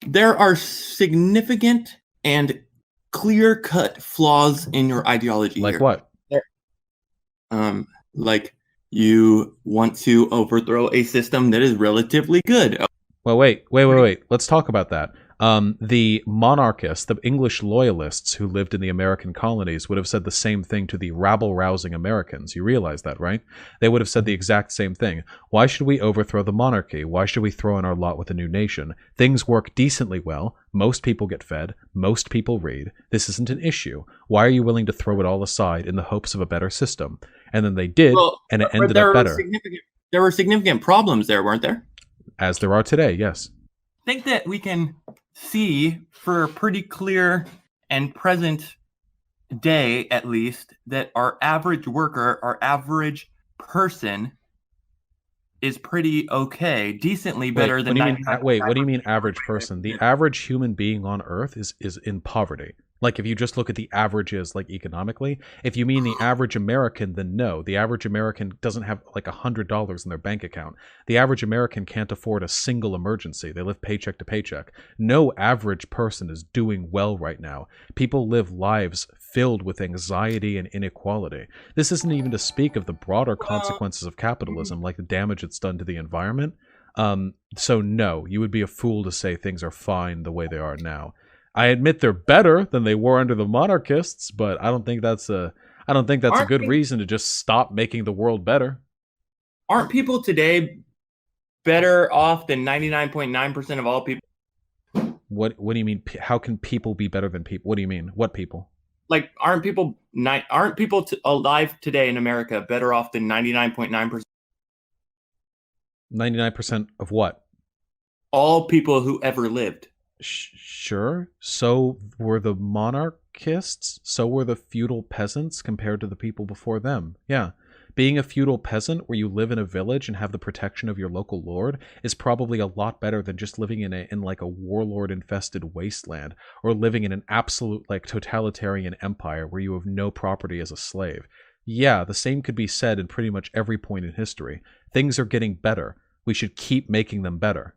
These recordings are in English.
There are significant and clear-cut flaws in your ideology Like here. what? There- like you want to overthrow a system that is relatively good. Well, wait. Let's talk about that. The monarchists, the English loyalists who lived in the American colonies would have said the same thing to the rabble-rousing Americans. You realize that, right? They would have said the exact same thing. Why should we overthrow the monarchy? Why should we throw in our lot with a new nation? Things work decently well. Most people get fed. Most people read. This isn't an issue. Why are you willing to throw it all aside in the hopes of a better system? And then they did, Well, and it but ended up better. there were significant problems there, weren't there? As there are today, yes. I think that we can see for a pretty clear and present day, at least, that our average worker, our average person is pretty okay, decently better than 99. What do you mean average person? The average human being on Earth is in poverty. Like if you just look at the averages, like economically, if you mean the average American, then no. The average American doesn't have like $100 in their bank account. The average American can't afford a single emergency. They live paycheck to paycheck. No average person is doing well right now. People live lives filled with anxiety and inequality. This isn't even to speak of the broader consequences of capitalism, like the damage it's done to the environment. So no, you would be a fool to say things are fine the way they are now. I admit they're better than they were under the monarchists, but I don't think that's a good reason to just stop making the world better. Aren't people today better off than 99.9% of all people? What do you mean? How can people be better than people? What do you mean? What people? Like, aren't people alive today in America better off than 99.9%? 99% of what? All people who ever lived. Sure. So were the monarchists. So were the feudal peasants compared to the people before them. Yeah. Being a feudal peasant where you live in a village and have the protection of your local lord is probably a lot better than just living in like a warlord infested wasteland, or living in an absolute like totalitarian empire where you have no property as a slave. Yeah, the same could be said in pretty much every point in history. Things are getting better. We should keep making them better.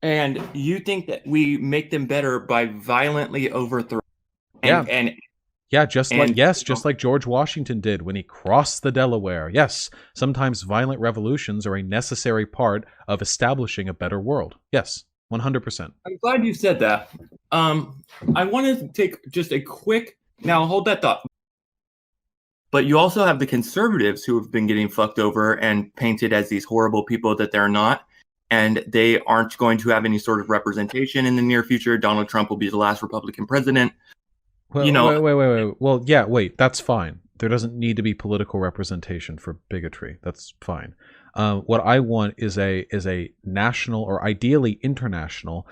And you think that we make them better by violently overthrowing? Just like George Washington did when he crossed the Delaware. Yes, sometimes violent revolutions are a necessary part of establishing a better world. Yes, 100%. I'm glad you said that. I want to take just a quick... Now, hold that thought. But you also have the conservatives who have been getting fucked over and painted as these horrible people that they're not. And they aren't going to have any sort of representation in the near future. Donald Trump will be the last Republican president. Well, wait. Well, yeah, wait, that's fine. There doesn't need to be political representation for bigotry. That's fine. What I want is a national, or ideally international,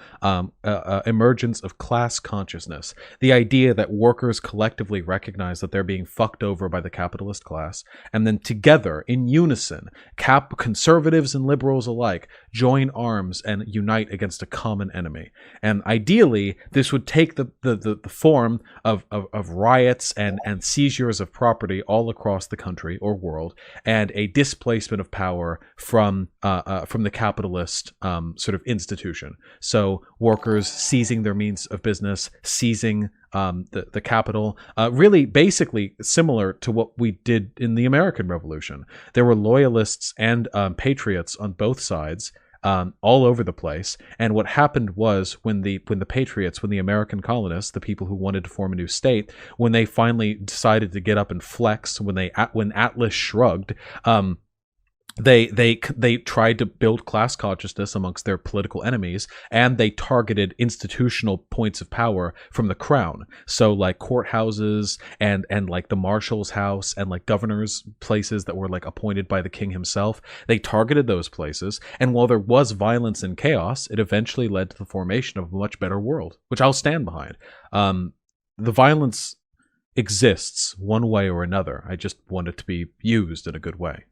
emergence of class consciousness. The idea that workers collectively recognize that they're being fucked over by the capitalist class, and then together, in unison, conservatives and liberals alike, join arms and unite against a common enemy. And ideally, this would take the form of riots and seizures of property all across the country or world, and a displacement of power from the capitalist sort of institution. So workers seizing their means of business, seizing the capital, really basically similar to what we did in the American Revolution. There were loyalists and patriots on both sides, all over the place. And what happened was when the patriots, when the American colonists, the people who wanted to form a new state, when they finally decided to get up and flex, when Atlas shrugged, they tried to build class consciousness amongst their political enemies, and they targeted institutional points of power from the crown. So like courthouses and like the marshal's house and like governors' places that were like appointed by the king himself. They targeted those places, and while there was violence and chaos, it eventually led to the formation of a much better world, which I'll stand behind. The violence exists one way or another. I just want it to be used in a good way.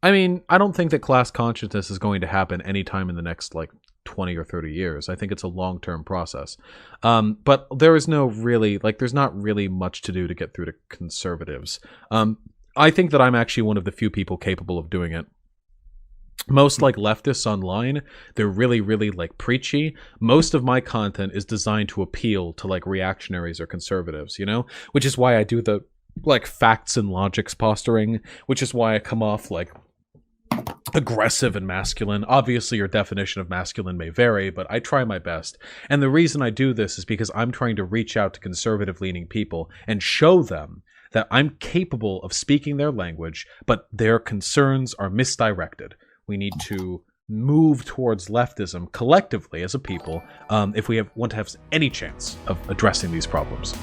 I mean, I don't think that class consciousness is going to happen anytime in the next, like, 20 or 30 years. I think it's a long-term process. But there's not really much to do to get through to conservatives. I think that I'm actually one of the few people capable of doing it. most like leftists online, they're really, really like preachy. Most of my content is designed to appeal to like reactionaries or conservatives, you know, which is why I do the like facts and logics posturing, which is why I come off like aggressive and masculine. Obviously, your definition of masculine may vary, but I try my best. And the reason I do this is because I'm trying to reach out to conservative-leaning people and show them that I'm capable of speaking their language, but their concerns are misdirected. We need to move towards leftism collectively as a people if we want to have any chance of addressing these problems.